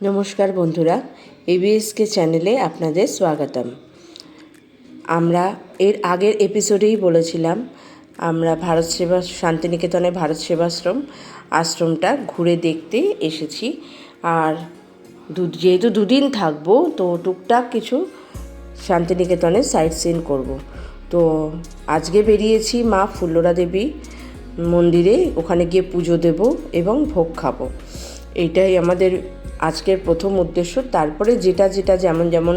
নমস্কার বন্ধুরা, এবিএসকে চ্যানেলে আপনাদের স্বাগতম। আমরা এর আগের এপিসোডেই বলেছিলাম আমরা শান্তিনিকেতনে ভারত আশ্রমটা ঘুরে দেখতে এসেছি। আর যেহেতু দুদিন থাকবো, তো টুকটাক কিছু শান্তিনিকেতনে সাইট সিন করবো। তো আজকে বেরিয়েছি মা ফুল্লরা দেবী মন্দিরে, ওখানে গিয়ে পুজো দেব এবং ভোগ খাবো। এইটাই আমাদের আজকের প্রথম উদ্দেশ্য। তারপরে যেটা যেমন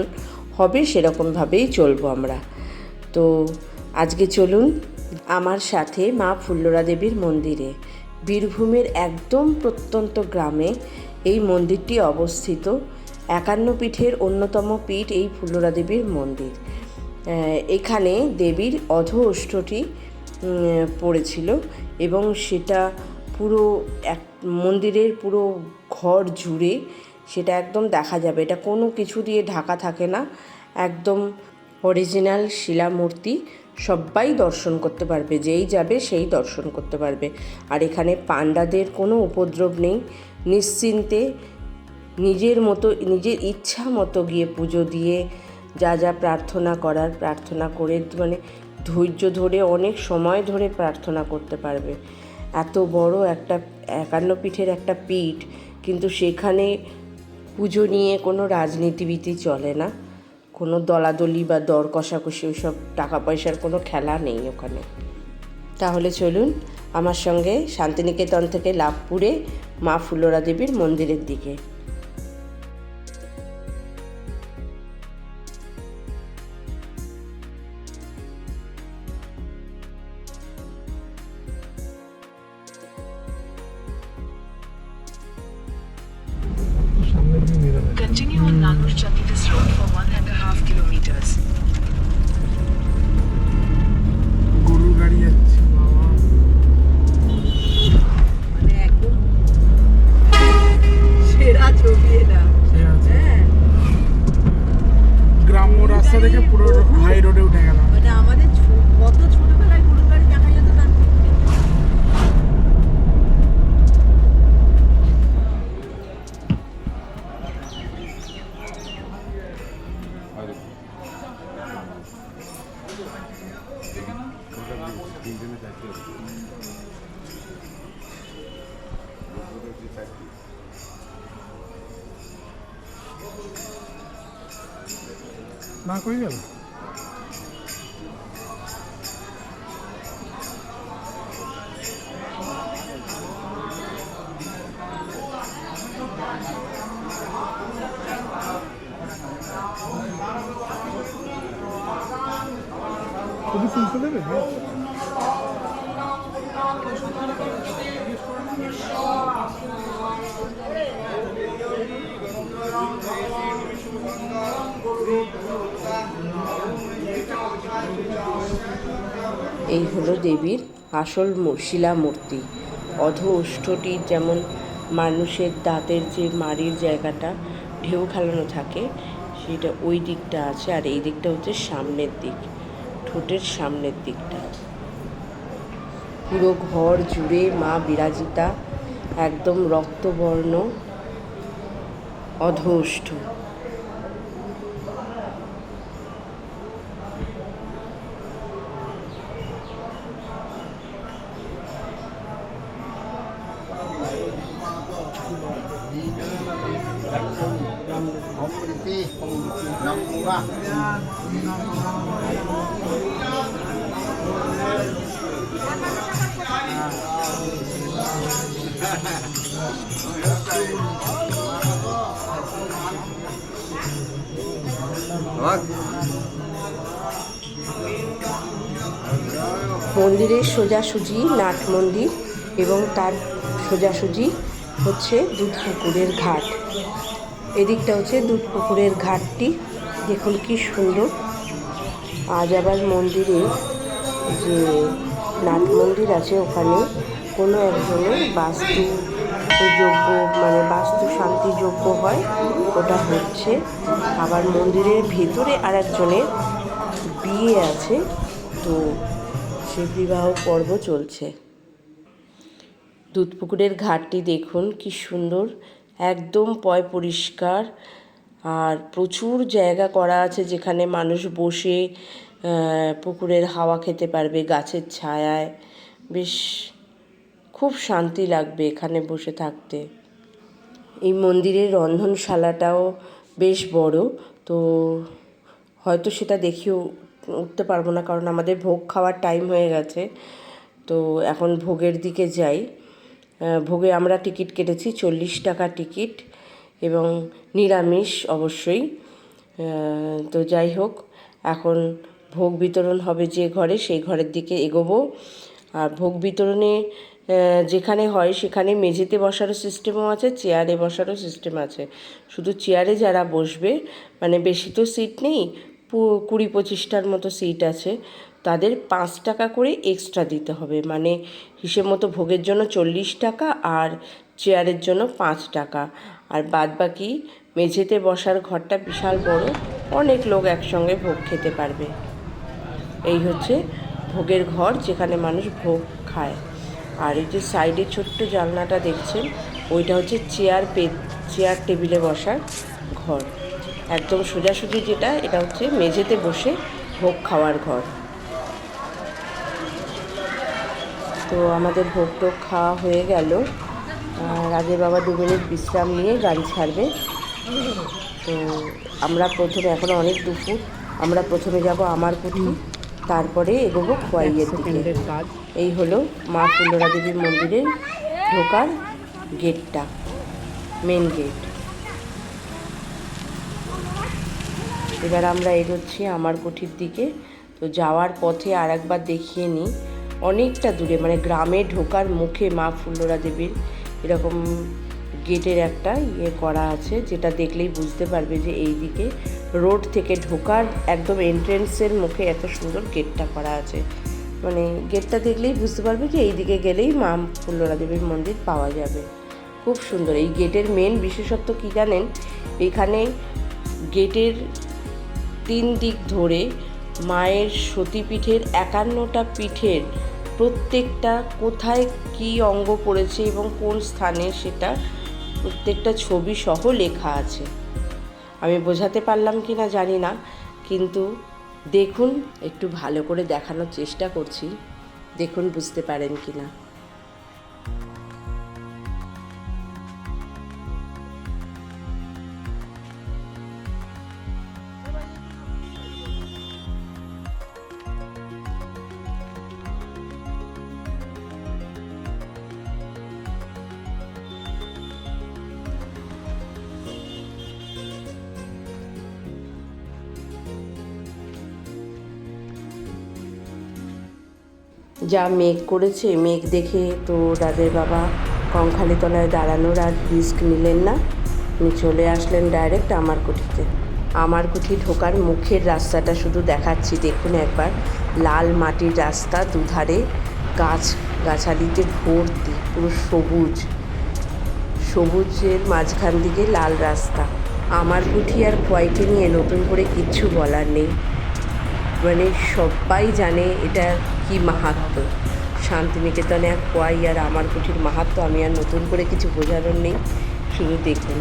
হবে সেরকমভাবেই চলবো আমরা। তো আজকে চলুন আমার সাথে মা ফুল্লরা দেবীর মন্দিরে। বীরভূমের একদম প্রত্যন্ত গ্রামে এই মন্দিরটি অবস্থিত। 51 পীঠের অন্যতম পীঠ এই ফুল্লরা দেবীর মন্দির। এখানে দেবীর অধোষ্ঠটি পড়েছিল এবং সেটা পুরো মন্দিরের পুরো ঘর জুড়ে সেটা একদম দেখা যাবে। এটা কোনো কিছু দিয়ে ঢাকা থাকে না, একদম অরিজিনাল শিলামূর্তি। সবাই দর্শন করতে পারবে, যেই যাবে সেই দর্শন করতে পারবে। আর এখানে পাণ্ডাদের কোনো উপদ্রব নেই। নিশ্চিন্তে নিজের ইচ্ছা মতো গিয়ে পুজো দিয়ে যা প্রার্থনা করার প্রার্থনা করে, ধৈর্য ধরে অনেক সময় ধরে প্রার্থনা করতে পারবে। এত বড় একটা 51 পীঠের একটা পীঠ, কিন্তু সেখানে পুজো নিয়ে কোনো রাজনীতিবিতি চলে না, কোনো দলাদলি বা দর কষাকষি, ওইসব টাকা পয়সার কোনো খেলা নেই ওখানে। তাহলে চলুন আমার সঙ্গে শান্তিনিকেতন থেকে লাভপুরে মা ফুল্লরা দেবীর মন্দিরের দিকে। Continue on Nalur-Chatitis Road for 1.5 kilometers. গরু গাড়ি যাচ্ছে বাবা, মানে একদম সেরা ছবি এটা। হ্যাঁ, গ্রাম্য রাস্তা থেকে পুরো হাই রোডে উঠে গেলাম। মানে আমাদের কত ছোটবেলায় গরু গাড়ি দেখা যেত তার ঠিক নেই। না কই গেল? শুধু তুলতে দেবে? এই হলো দেবীর আসল শিলামূর্তি। অধোষ্ঠটির যেমন মানুষের দাঁতের যে মাড়ির জায়গাটা ঢেউ খেলানো থাকে, সেটা ওই দিকটা আছে। আর এই দিকটা হচ্ছে সামনের দিক, ঠোঁটের সামনের দিকটা। পুরো ঘর জুড়ে মা বিরাজিতা, একদম রক্তবর্ণ অধোষ্ঠ। মন্দিরের সোজাসুজি নাট মন্দির এবং তার সোজাসুজি হচ্ছে দুধপুকুরের ঘাট। এদিকটা হচ্ছে দুধপুকুরের ঘাটটি, দেখুন কি সুন্দর। আজ আবার মন্দিরে যে নাট মন্দির আছে, ওখানে কোনো একজনের বাস্তু শান্তি যজ্ঞ হয়, ওটা হচ্ছে। আবার মন্দিরের ভেতরে আর একজনের বিয়ে আছে, তো সে বিবাহ পর্ব চলছে। দুধপুকুরের ঘাটটি দেখুন কি সুন্দর, একদম পয় পরিষ্কার, আর প্রচুর জায়গা করা আছে যেখানে মানুষ বসে পুকুরের হাওয়া খেতে পারবে, গাছের ছায়ায়। বেশ খুব শান্তি লাগবে এখানে বসে থাকতে। এই মন্দিরের রন্ধনশালাটাও বেশ বড়, তো হয়তো সেটা দেখিয়ে উঠতে পারবো না, কারণ আমাদের ভোগ খাওয়ার টাইম হয়ে গেছে। তো এখন ভোগের দিকে যাই। ভোগে আমরা টিকিট কেটেছি 40 টাকা টিকিট, এবং নিরামিষ অবশ্যই। তো যাই হোক, এখন ভোগ বিতরণ হবে যে ঘরে, সেই ঘরের দিকে এগোবো। আর ভোগ বিতরণে যেখানে হয় সেখানে মেঝেতে বসারও সিস্টেমও আছে, চেয়ারে বসারও সিস্টেম আছে। শুধু চেয়ারে যারা বসবে, মানে বেশি তো সিট নেই, 20-25টার মতো সিট আছে, তাদের 5 টাকা করে এক্সট্রা দিতে হবে। মানে হিসেব মতো ভোগের জন্য 40 টাকা আর চেয়ারের জন্য 5 টাকা। আর বাদবাকি মেঝেতে বসার ঘরটা বিশাল বড়, অনেক লোক একসঙ্গে ভোগ খেতে পারবে। এই হচ্ছে ভোগের ঘর, যেখানে মানুষ ভোগ খায়। আর এই যে সাইডে ছোট্ট জানলাটা দেখছেন, ওইটা হচ্ছে চেয়ার টেবিলে বসার ঘর। একদম সোজাসুজি যেটা, এটা হচ্ছে মেঝেতে বসে ভোগ খাওয়ার ঘর। তো আমাদের ভোগ টোগ খাওয়া হয়ে গেল। রাজের বাবা 2 মিনিট বিশ্রাম নিয়ে গাড়ি ছাড়বে। তো আমরা প্রথমে, এখনও অনেক দুপুর, আমরা প্রথমে যাব আমার কুঠি, তারপরে এগোবো খোয়াইয়ের দিকে। এই হলো মা ফুল্লরা দেবীর মন্দিরের ঢোকার গেটটা, মেন গেট। এবার আমরা এগোচ্ছি আমার কুঠির দিকে। তো যাওয়ার পথে আর একবার দেখিয়ে নিই, অনেকটা দূরে, মানে গ্রামে ঢোকার মুখে মা ফুল্লরা দেবীর এরকম গেটের একটা করা আছে, যেটা দেখলেই বুঝতে পারবে যে এই দিকে রোড থেকে ঢোকার একদম এন্ট্রেন্সের মুখে এত সুন্দর গেটটা করা আছে। মানে গেটটা দেখলেই বুঝতে পারবে যে এই দিকে গেলেই মা ফুল্লরা দেবীর মন্দির পাওয়া যাবে। খুব সুন্দর। এই গেটের মেন বিশেষত্ব কী জানেন? এখানে গেটের 3 দিক ধরে মায়ের সতীপীঠের 51টা পীঠের প্রত্যেকটা কোথায় কী অঙ্গ পড়েছে এবং কোন স্থানে, সেটা প্রত্যেকটা ছবি সহ লেখা আছে। আমি বোঝাতে পারলাম কি না জানি না, কিন্তু দেখুন, একটু ভালো করে দেখানোর চেষ্টা করছি, দেখুন বুঝতে পারেন কি না। যা মেঘ করেছে, মেঘ দেখে তো রাজের বাবা কঙ্কালীতলায় দাঁড়ানোর আর রিস্ক নিলেন না, উনি চলে আসলেন ডাইরেক্ট আমার কুঠিতে। আমার কুঠি ঢোকার মুখের রাস্তাটা শুধু দেখাচ্ছি, দেখুন একবার। লাল মাটির রাস্তা, দুধারে গাছালিতে ভর্তি, পুরো সবুজের মাঝখান দিকে লাল রাস্তা। আমার কুঠি আর খোয়াইকে নিয়ে নতুন করে কিচ্ছু বলার নেই, মানে সবাই জানে এটা কি মাহাত্ম্য। শান্তিনিকেতনে আর খোয়াই আর আমার কুঠির মাহাত্ম্য আমি আর নতুন করে কিছু বোঝানোর নেই, শুধু দেখুন।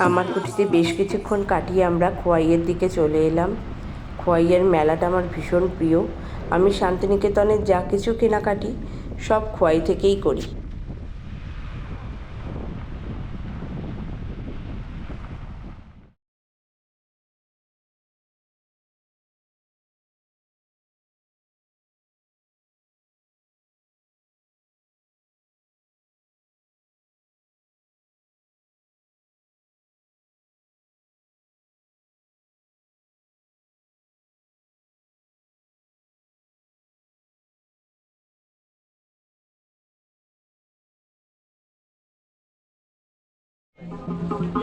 আমার কুঠিতে বেশ কিছুক্ষণ কাটিয়ে আমরা খোয়াইয়ের দিকে চলে এলাম। খোয়াইয়ের মেলাটা আমার ভীষণ প্রিয়। আমি শান্তিনিকেতনের যা কিছু কেনাকাটি সব খোয়াই থেকেই করি।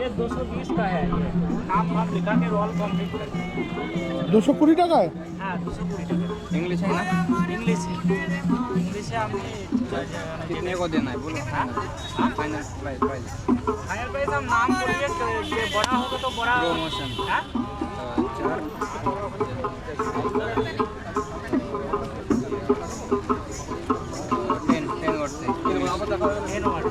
ये 220 का है। ये नाम वाम लिखा के रोल कंप्लीट कर। 220 টাকায়? हाँ 220 টাকা। इंग्लिश है ना? इंग्लिश है। इंग्लिश है आपने कितने को देना है बोलो? हाँ फाइनल प्राइस फाइनल प्राइस हम नाम बोलिए तो ये बड़ा होगा तो बड़ा प्रमोशन हाँ 4 10 वर्ड से 10 वर्ड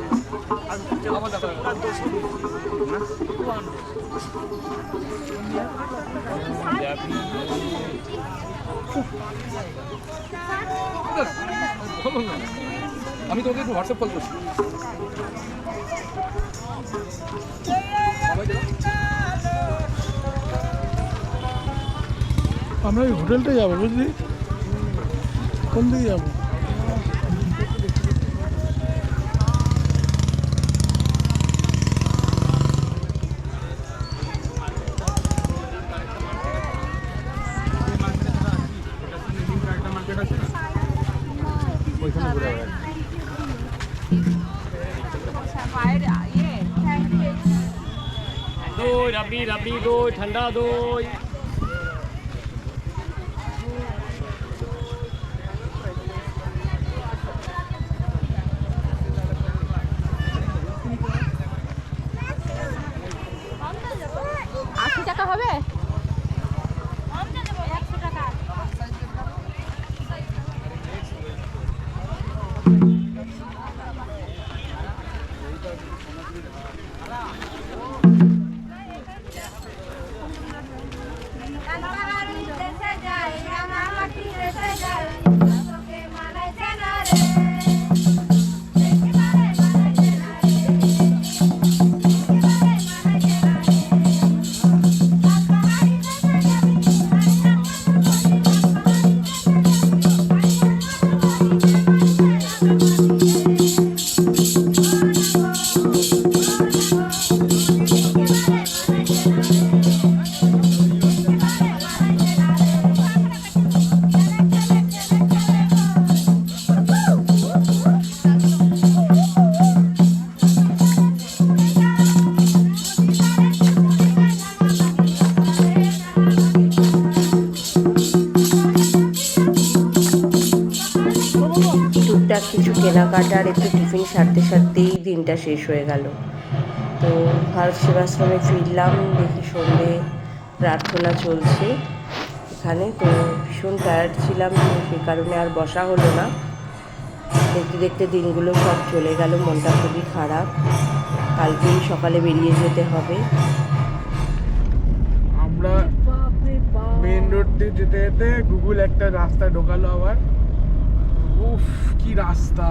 আমি তোকে একটু হোয়াটসঅ্যাপ কল করছি। আমরা ওই হোটেলটাই যাবো বুঝলি, কোন দিকে যাবো? दो रबड़ी रबड़ी दो ठंडा दो টুকটাক কিছু কেনাকাটার একটু টিফিন সারতে সারতেই দিনটা শেষ হয়ে গেল। তো ভারত সেবাশ্রমে ফিরলাম, দেখি সন্ধে প্রার্থনা চলছে এখানে। তো ভীষণ টায়ার্ড ছিলাম, তো সে কারণে আর বসা হলো না। দেখতে দেখতে দিনগুলো সব চলে গেল, মনটা খুবই খারাপ। কালকেই সকালে বেরিয়ে যেতে হবে। আমরা বাপরে বাপ। মেন রোড দিয়ে যেতে যেতে গুগল একটা রাস্তা ঢোকালো আবার। উফ কি রাস্তা,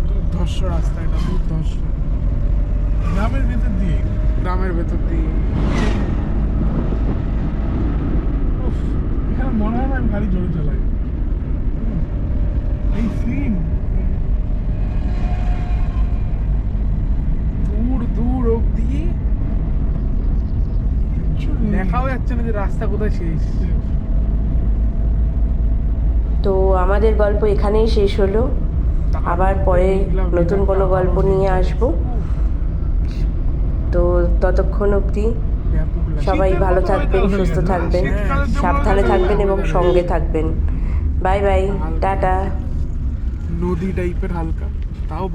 দুর্ধর্ষ রাস্তা, এটা দুর্ধর্ষ। গ্রামের ভেতর দিয়ে, গ্রামের ভেতর দিয়ে। উফ, এখানে মনে হয় না আমি গাড়ি জোরে চালাই। এই সিন দূর দূর অব্দি দেখাও যাচ্ছে না যে রাস্তা কোথায় শেষ। তো আমাদের গল্প এখানেই শেষ হলো। আবার পরে নতুন কোনো গল্প নিয়ে আসব। তো ততক্ষণ অবধি সবাই ভালো থাকবেন, সুস্থ থাকবেন, সাবধানে থাকবেন এবং সঙ্গে থাকবেন। Bye bye, tata. নদী টাইপের হালকা, তাও